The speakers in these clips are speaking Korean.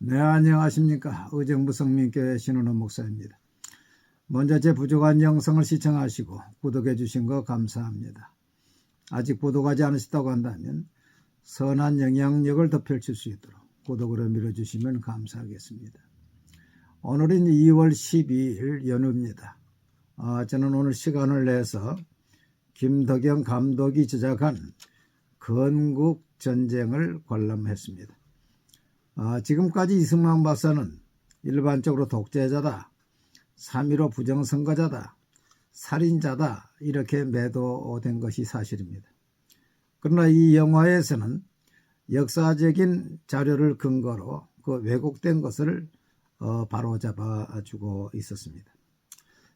네, 안녕하십니까. 의정부성민교회 신원호 목사입니다. 먼저 제 부족한 영상을 시청하시고 구독해 주신 거 감사합니다. 아직 구독하지 않으셨다고 한다면 선한 영향력을 더 펼칠 수 있도록 구독으로 밀어주시면 감사하겠습니다. 오늘은 2월 12일 연휴입니다. 저는 오늘 시간을 내서 김덕영 감독이 제작한 건국전쟁을 관람했습니다. 지금까지 이승만 박사는 일반적으로 독재자다, 3.15 부정선거자다, 살인자다 이렇게 매도된 것이 사실입니다. 그러나 이 영화에서는 역사적인 자료를 근거로 그 왜곡된 것을 바로잡아주고 있었습니다.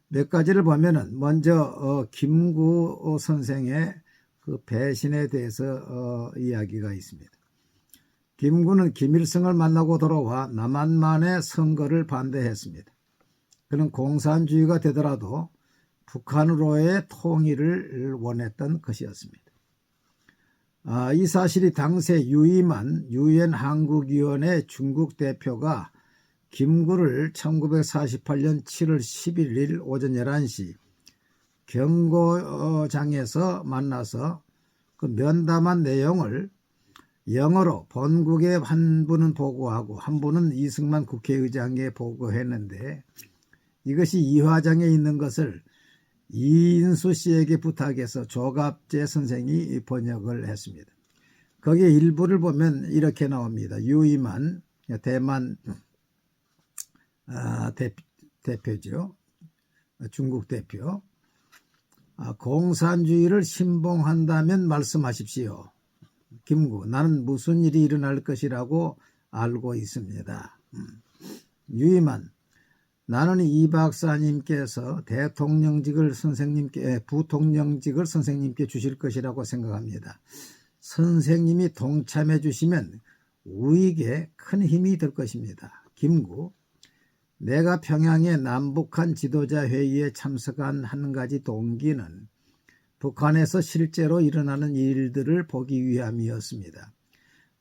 몇 가지를 보면은 먼저 김구 선생의 그 배신에 대해서 이야기가 있습니다. 김구는 김일성을 만나고 돌아와 남한만의 선거를 반대했습니다. 그는 공산주의가 되더라도 북한으로의 통일을 원했던 것이었습니다. 이 사실이 당시 유이만 유엔 한국위원회 중국 대표가 김구를 1948년 7월 11일 오전 11시 경고장에서 만나서 그 면담한 내용을 영어로 본국에 한 분은 보고하고 한 분은 이승만 국회의장에 보고했는데 이것이 이화장에 있는 것을 이인수 씨에게 부탁해서 조갑재 선생이 번역을 했습니다. 거기에 일부를 보면 이렇게 나옵니다. 유이만 대만 대표죠. 중국 대표. 공산주의를 신봉한다면 말씀하십시오. 김구, 나는 무슨 일이 일어날 것이라고 알고 있습니다. 유이만, 나는 이 박사님께서 부통령직을 선생님께 주실 것이라고 생각합니다. 선생님이 동참해 주시면 우익에 큰 힘이 될 것입니다. 김구, 내가 평양의 남북한 지도자 회의에 참석한 한 가지 동기는 북한에서 실제로 일어나는 일들을 보기 위함이었습니다.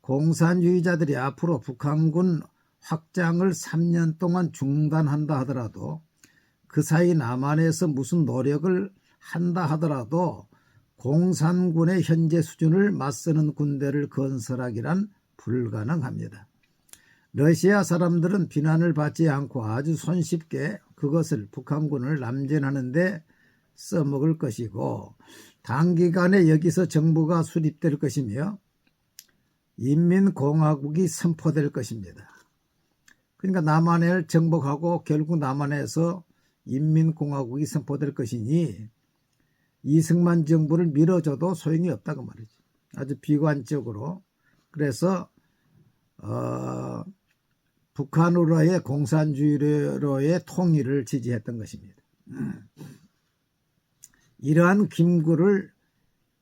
공산주의자들이 앞으로 북한군 확장을 3년 동안 중단한다 하더라도 그 사이 남한에서 무슨 노력을 한다 하더라도 공산군의 현재 수준을 맞서는 군대를 건설하기란 불가능합니다. 러시아 사람들은 비난을 받지 않고 아주 손쉽게 그것을 북한군을 남전하는 데 써먹을 것이고 단기간에 여기서 정부가 수립될 것이며 인민공화국이 선포될 것입니다. 그러니까 남한을 정복하고 결국 남한에서 인민공화국이 선포될 것이니 이승만 정부를 밀어줘도 소용이 없다고 말이죠. 아주 비관적으로. 그래서 북한으로의 공산주의로의 통일을 지지했던 것입니다. 이러한 김구를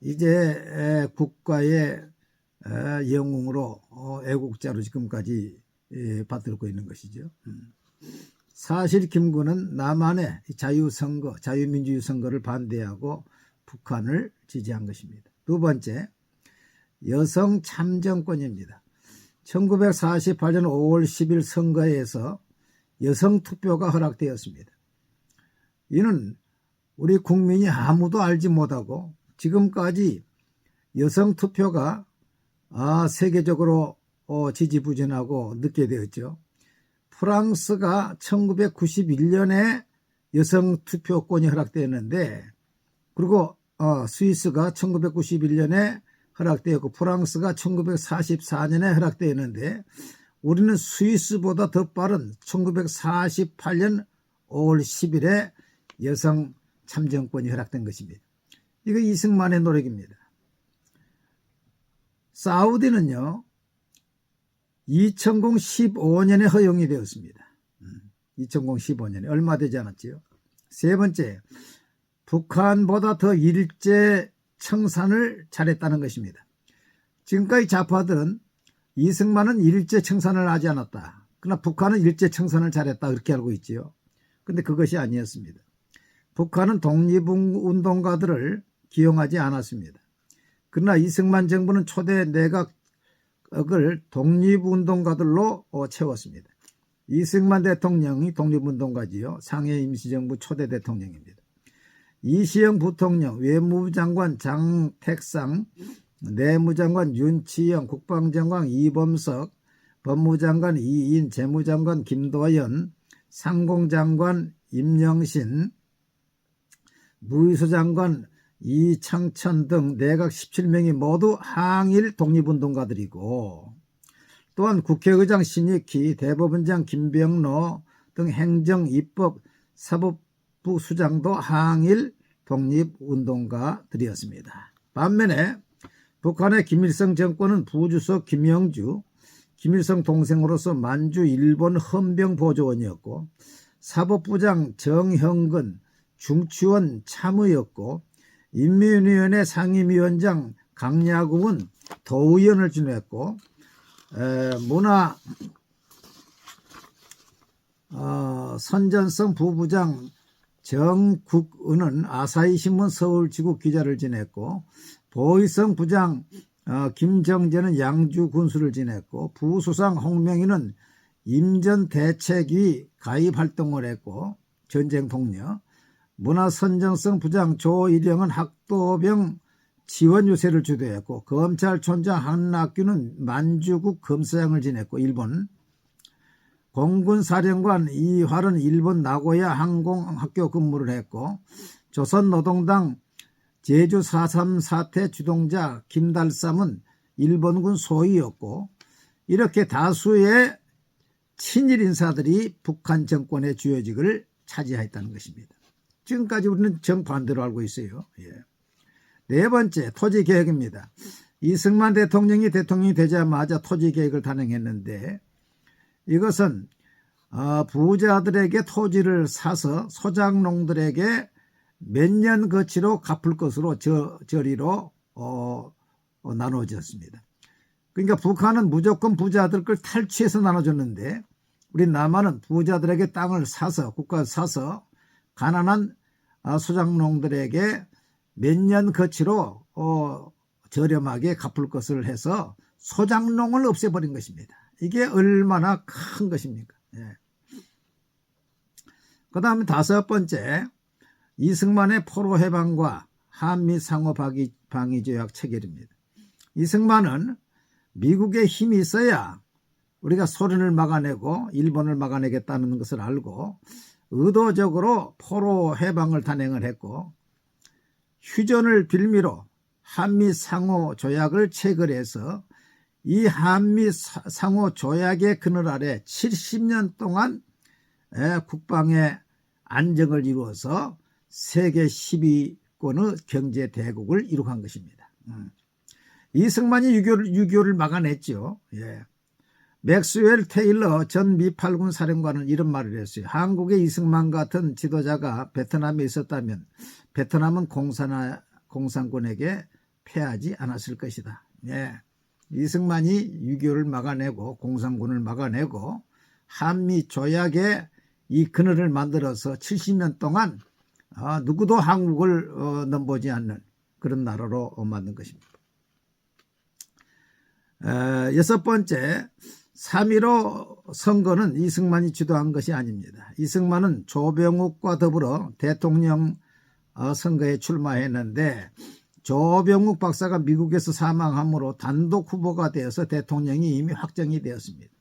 이제 국가의 영웅으로 애국자로 지금까지 받들고 있는 것이죠. 사실 김구는 남한의 자유선거, 자유민주주의 선거를 반대하고 북한을 지지한 것입니다. 두 번째, 여성 참정권입니다. 1948년 5월 10일 선거에서 여성 투표가 허락되었습니다. 이는 우리 국민이 아무도 알지 못하고 지금까지 여성 투표가 세계적으로 지지부진하고 늦게 되었죠. 프랑스가 1991년에 여성 투표권이 허락되었는데 그리고 스위스가 1991년에 허락되었고 프랑스가 1944년에 허락되었는데 우리는 스위스보다 더 빠른 1948년 5월 10일에 여성 참정권이 허락된 것입니다. 이거 이승만의 노력입니다. 사우디는요 2015년에 허용이 되었습니다. 2015년에 얼마 되지 않았지요. 세 번째, 북한보다 더 일제 청산을 잘했다는 것입니다. 지금까지 좌파들은 이승만은 일제 청산을 하지 않았다. 그러나 북한은 일제 청산을 잘했다 그렇게 알고 있지요. 그런데 그것이 아니었습니다. 북한은 독립운동가들을 기용하지 않았습니다. 그러나 이승만 정부는 초대 내각 석을 독립운동가들로 채웠습니다. 이승만 대통령이 독립운동가지요. 상해 임시정부 초대 대통령입니다. 이시영 부통령, 외무부 장관 장택상, 내무장관 윤치영, 국방장관 이범석, 법무장관 이인, 재무장관 김도연, 상공장관 임영신, 무의소장관 이창천 등 내각 17명이 모두 항일 독립운동가들이고, 또한 국회의장 신익희, 대법원장 김병로 등 행정, 입법, 사법부 수장도 항일 독립운동가들이었습니다. 반면에 북한의 김일성 정권은 부주석 김영주, 김일성 동생으로서 만주 일본 헌병보조원이었고, 사법부장 정형근, 중추원 참의였고, 인민위원회 상임위원장 강야구은 도의원을 지냈고, 문화 선전성 부부장 정국은은 아사히신문 서울지국 기자를 지냈고, 보의성 부장 김정재는 양주 군수를 지냈고, 부수상 홍명희는 임전대책위 가입 활동을 했고, 전쟁 동료, 문화선정성 부장 조일영은 학도병 지원 유세를 주도했고, 검찰총장 한낙규는 만주국 검사장을 지냈고, 일본 공군사령관 이활은 일본 나고야 항공학교 근무를 했고, 조선노동당 제주 4.3 사태 주동자 김달삼은 일본군 소위였고, 이렇게 다수의 친일 인사들이 북한 정권의 주요직을 차지했다는 것입니다. 지금까지 우리는 정반대로 알고 있어요. 네 번째, 토지개혁입니다. 이승만 대통령이 되자마자 토지개혁을 단행했는데, 이것은 부자들에게 토지를 사서 소작농들에게 몇 년 거치로 갚을 것으로 저리로 나눠졌습니다. 그러니까 북한은 무조건 부자들 걸 탈취해서 나눠줬는데, 우리 남한은 부자들에게 땅을 사서, 국가 사서 가난한 소작농들에게 몇 년 거치로 저렴하게 갚을 것을 해서 소작농을 없애버린 것입니다. 이게 얼마나 큰 것입니까? 그 다음에 다섯 번째, 이승만의 포로 해방과 한미 상호 방위 조약 체결입니다. 이승만은 미국의 힘이 있어야 우리가 소련을 막아내고 일본을 막아내겠다는 것을 알고 의도적으로 포로 해방을 단행을 했고, 휴전을 빌미로 한미 상호 조약을 체결해서 이 한미 상호 조약의 그늘 아래 70년 동안 국방의 안정을 이루어서 세계 10위권의 경제 대국을 이룩한 것입니다. 이승만이 6.25를 막아냈죠. 맥스웰 테일러 전 미8군 사령관은 이런 말을 했어요. 한국의 이승만 같은 지도자가 베트남에 있었다면 베트남은 공산군에게 패하지 않았을 것이다. 이승만이 6.25를 막아내고 공산군을 막아내고 한미 조약의 이 그늘을 만들어서 70년 동안 누구도 한국을 넘보지 않는 그런 나라로 만든 것입니다. 여섯 번째, 3.15 선거는 이승만이 주도한 것이 아닙니다. 이승만은 조병욱과 더불어 대통령 선거에 출마했는데, 조병욱 박사가 미국에서 사망함으로 단독 후보가 되어서 대통령이 이미 확정이 되었습니다.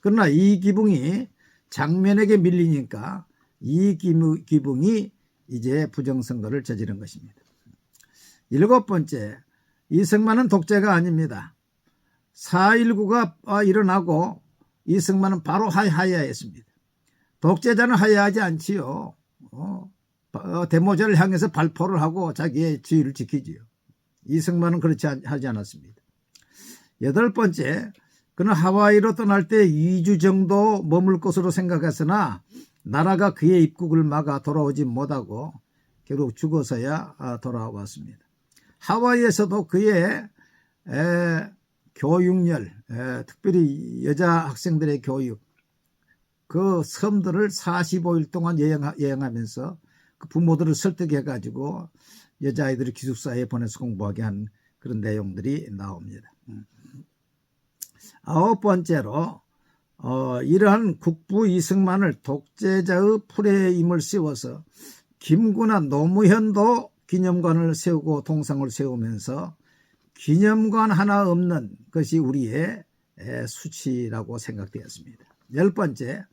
그러나 이기붕이 장면에게 밀리니까 이기붕이 이제 부정선거를 저지른 것입니다. 일곱 번째, 이승만은 독재가 아닙니다. 4.19가 일어나고 이승만은 바로 하야했습니다. 독재자는 하야하지 않지요. 대모자를 향해서 발포를 하고 자기의 지위를 지키지요. 이승만은 그렇지 하지 않았습니다. 여덟 번째, 그는 하와이로 떠날 때 2주 정도 머물 것으로 생각했으나 나라가 그의 입국을 막아 돌아오지 못하고 결국 죽어서야 돌아왔습니다. 하와이에서도 그의 교육열, 특별히 여자 학생들의 교육, 그 섬들을 45일 동안 여행하면서 그 부모들을 설득해가지고 여자아이들을 기숙사에 보내서 공부하게 한 그런 내용들이 나옵니다. 9번째로 이러한 국부 이승만을 독재자의 풀에 임을 씌워서 김구나 노무현도 기념관을 세우고 동상을 세우면서 기념관 하나 없는 것이 우리의 수치라고 생각되었습니다. 10번째,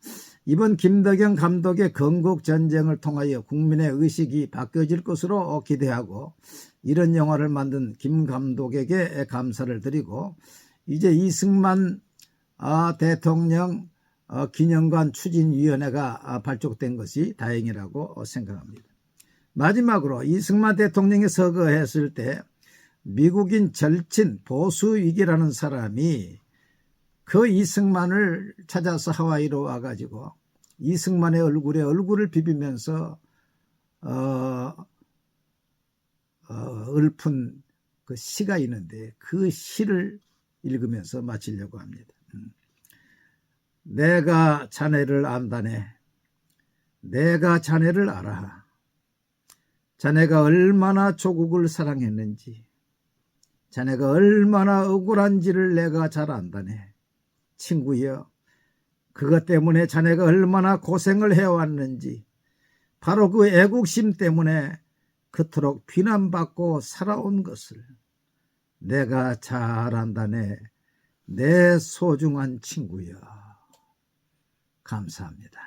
이번 김덕영 감독의 건국전쟁을 통하여 국민의 의식이 바뀌어질 것으로 기대하고 이런 영화를 만든 김 감독에게 감사를 드리고 이제 이승만 대통령 기념관 추진위원회가 발족된 것이 다행이라고 생각합니다. 마지막으로 이승만 대통령이 서거했을 때 미국인 절친 보수익이라는 사람이 그 이승만을 찾아서 하와이로 와가지고 이승만의 얼굴에 얼굴을 비비면서 읊은 그 시가 있는데 그 시를 읽으면서 마치려고 합니다. 내가 자네를 안다네. 내가 자네를 알아. 자네가 얼마나 조국을 사랑했는지, 자네가 얼마나 억울한지를 내가 잘 안다네. 친구여, 그것 때문에 자네가 얼마나 고생을 해왔는지, 바로 그 애국심 때문에 그토록 비난받고 살아온 것을 내가 잘 안다네. 내 소중한 친구여. 감사합니다.